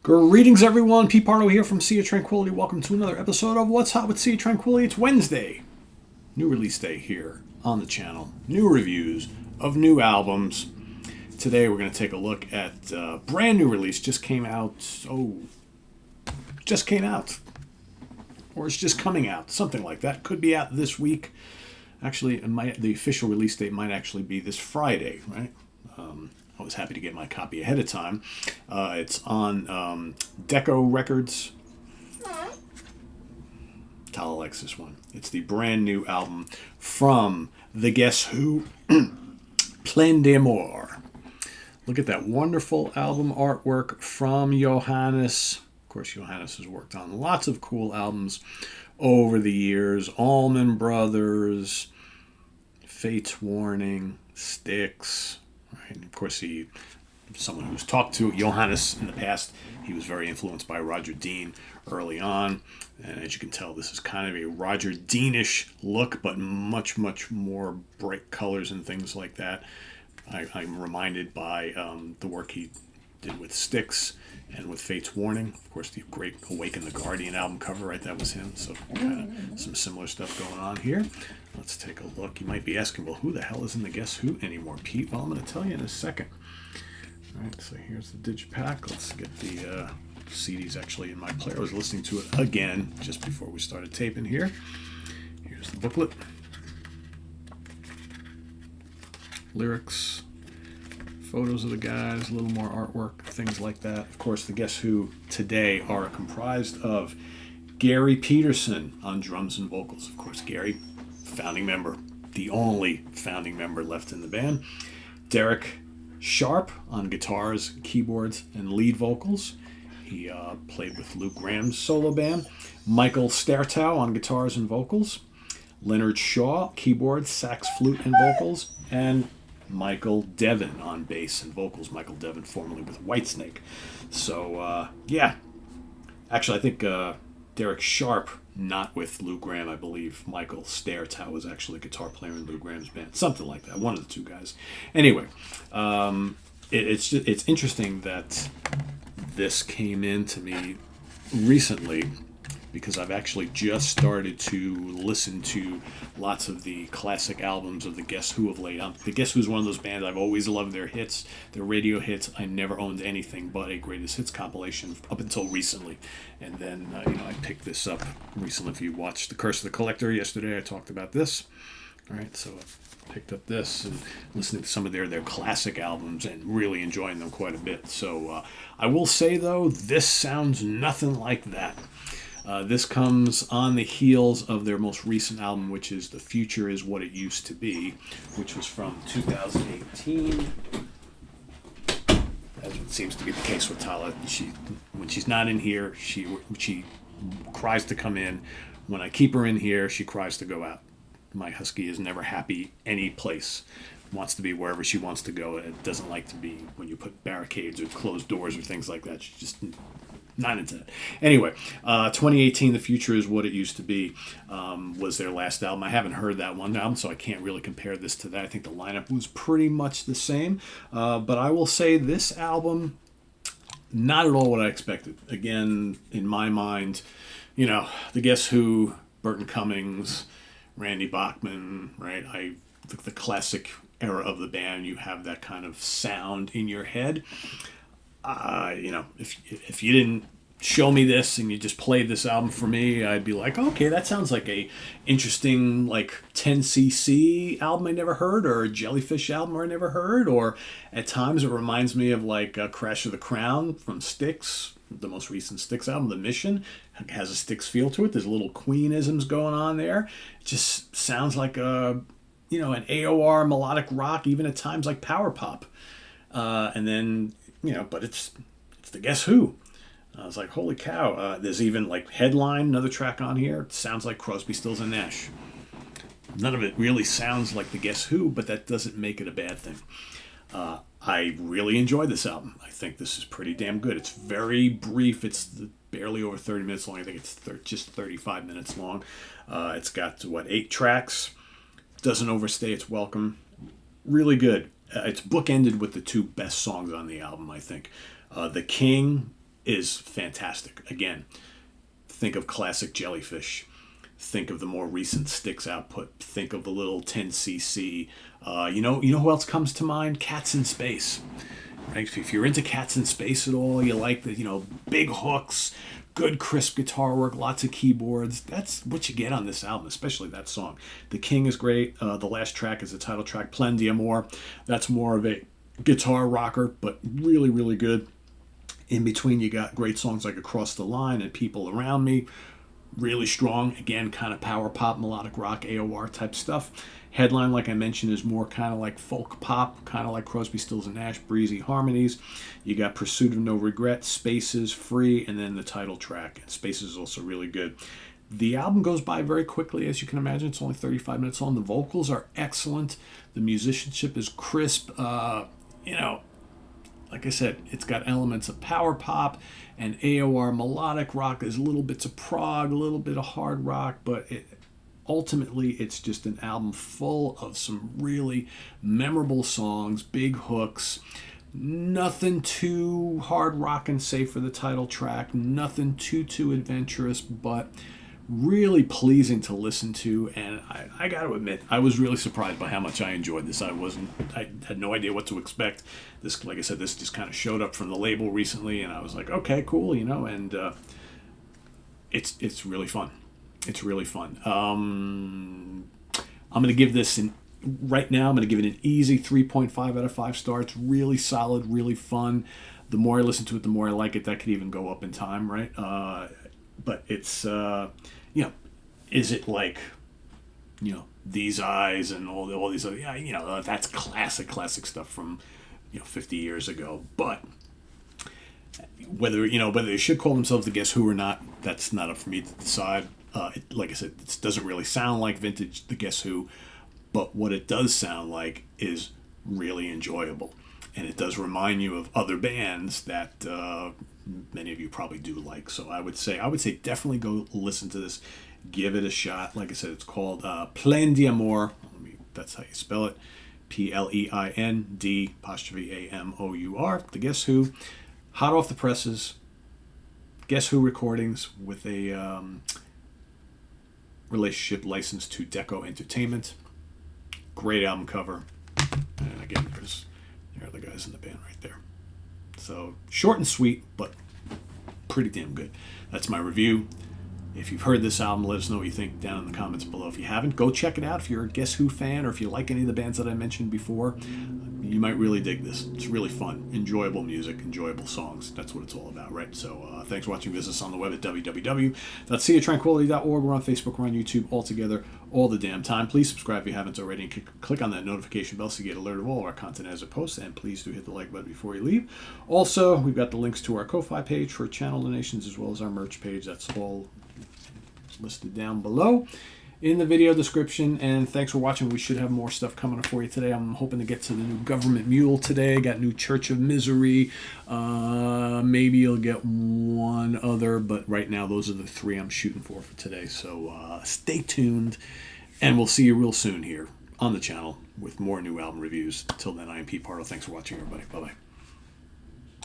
Greetings, everyone. Pete Pardo here from Sea of Tranquility. Welcome to another episode of What's Hot with Sea of Tranquility. It's Wednesday, new release day here on the channel. New reviews of new albums. Today we're going to take a look at a brand new release. Just came out. Just came out. Or it's just coming out. Something like that. Could be out this week. Actually, the official release date might actually be this Friday, right? I was happy to get my copy ahead of time. It's on Deco Records. Tala likes this one. It's the brand new album from the Guess Who Plein D'Amour. Look at that wonderful album artwork from Johannes. Of course, Johannes has worked on lots of cool albums over the years. Allman Brothers, Fate's Warning, Styx. Right? And of course, someone who's talked to Johannes in the past. He was very influenced by Roger Dean early on. And as you can tell, this is kind of a Roger Deanish look, but much, much more bright colors and things like that. I'm reminded by the work he did with Styx and with Fate's Warning. Of course, the great Awaken the Guardian album cover, right? That was him. So kind of some similar stuff going on here. Let's take a look. You might be asking, well, who the hell is in the Guess Who anymore, Pete? Well, I'm going to tell you in a second. All right, so here's the digipack. Let's get the CDs actually in my player. I was listening to it again just before we started taping here. Here's the booklet. Lyrics. Photos of the guys, a little more artwork, things like that. Of course, the Guess Who today are comprised of Gary Peterson on drums and vocals. Of course, Gary, founding member, the only founding member left in the band. Derek Sharp on guitars, keyboards, and lead vocals. He played with Luke Graham's solo band. Michael Stertow on guitars and vocals. Leonard Shaw, keyboards, sax, flute, and vocals. And Michael Devin on bass and vocals. Michael Devin, formerly with Whitesnake. So, yeah. Actually, I think Derek Sharp, not with Lou Graham, I believe. Michael Stertow was actually a guitar player in Lou Graham's band. Something like that. One of the two guys. Anyway, it's interesting that this came in to me recently, because I've actually just started to listen to lots of the classic albums of the Guess Who of late. The Guess Who is one of those bands I've always loved their hits, their radio hits. I never owned anything but a greatest hits compilation up until recently. And then, I picked this up recently. If you watched The Curse of the Collector yesterday, I talked about this. All right, so I picked up this and listening to some of their classic albums and really enjoying them quite a bit. So I will say, though, this sounds nothing like that. This comes on the heels of their most recent album, which is The Future Is What It Used to Be, which was from 2018. As it seems to be the case with Tala, when she's not in here, she cries to come in. When I keep her in here, she cries to go out. My husky is never happy any place. Wants to be wherever she wants to go. It doesn't like to be when you put barricades or closed doors or things like that. She's just not into that. Anyway, 2018, The Future Is What It Used to Be, was their last album. I haven't heard that one album, so I can't really compare this to that. I think the lineup was pretty much the same. But I will say this album, not at all what I expected. Again, in my mind, the Guess Who, Burton Cummings, Randy Bachman, right? The classic era of the band, you have that kind of sound in your head. If you didn't show me this and you just played this album for me, I'd be like, okay, that sounds like a interesting 10cc album I never heard, or a Jellyfish album I never heard, or at times it reminds me of Crash of the Crown from Styx, the most recent Styx album, The Mission. It has a Styx feel to it. There's little Queen-isms going on there. It just sounds like an AOR melodic rock, even at times like power pop. And then but it's the Guess Who. I was like, holy cow. There's even Headline, another track on here. It sounds like Crosby, Stills, and Nash. None of it really sounds like the Guess Who, but that doesn't make it a bad thing. I really enjoyed this album. I think this is pretty damn good. It's very brief. It's barely over 30 minutes long. I think it's just 35 minutes long. It's got, 8 tracks. Doesn't overstay its welcome. Really good. It's bookended with the 2 best songs on the album, I think. The King is fantastic. Again, think of classic Jellyfish. Think of the more recent Styx output. Think of the little 10cc. You know who else comes to mind? Cats in Space. Right? If you're into Cats in Space at all, you like the big hooks, good crisp guitar work, lots of keyboards. That's what you get on this album, especially that song. The King is great. The last track is the title track, Plein D'Amour. That's more of a guitar rocker, but really, really good. In between, you got great songs like Across the Line and People Around Me. Really strong, again, kind of power pop, melodic rock, AOR type stuff. Headline, like I mentioned, is more kind of like folk pop, kind of like Crosby, Stills and Nash, breezy harmonies. You got Pursuit of No Regret, Spaces, Free, and then the title track. Spaces is also really good. The album goes by very quickly, as you can imagine. It's only 35 minutes long. The vocals are excellent. The musicianship is crisp. Like I said, it's got elements of power pop and AOR melodic rock. There's little bits of prog, a little bit of hard rock, but ultimately it's just an album full of some really memorable songs, big hooks, nothing too hard rock and safe for the title track, nothing too adventurous, but really pleasing to listen to. And I got to admit, I was really surprised by how much I enjoyed this. I had no idea what to expect. This, like I said, this just kind of showed up from the label recently, and I was like, okay, cool, and it's really fun. It's really fun. I'm going to give this right now, I'm going to give it an easy 3.5 out of 5 stars. It's really solid, really fun. The more I listen to it, the more I like it. That could even go up in time, right? But it's, is it like, These Eyes and all these other, that's classic stuff from, 50 years ago. But whether they should call themselves the Guess Who or not, that's not up for me to decide. Like I said, it doesn't really sound like vintage the Guess Who, but what it does sound like is really enjoyable. And it does remind you of other bands that many of you probably do like. So I would say definitely go listen to this. Give it a shot. Like I said, it's called Plein D'Amour. That's how you spell it. PLEIND''AMOUR. The Guess Who. Hot off the presses. Guess Who recordings with a relationship licensed to Deco Entertainment. Great album cover. And again, there are the guys in the band right there. So short and sweet, but pretty damn good. That's my review. If you've heard this album, let us know what you think down in the comments below. If you haven't, go check it out. If you're a Guess Who fan, or if you like any of the bands that I mentioned before, you might really dig this. It's really fun. Enjoyable music, enjoyable songs. That's what it's all about, right? So thanks for watching. Visit us on the web at www.seaoftranquility.org. We're on Facebook, we're on YouTube, all together, all the damn time. Please subscribe if you haven't already, and click on that notification bell so you get alerted of all of our content as it posts. And please do hit the like button before you leave. Also, we've got the links to our Ko-Fi page for channel donations, as well as our merch page. That's all listed down below in the video description. And thanks for watching. We should have more stuff coming up for you today. I'm hoping to get to the new Government Mule today. Got new Church of Misery. Maybe you'll get one other, but right now those are the 3 I'm shooting for today. So stay tuned, and we'll see you real soon here on the channel with more new album reviews. Till then, I am Pete Pardo. Thanks for watching, everybody. Bye-bye.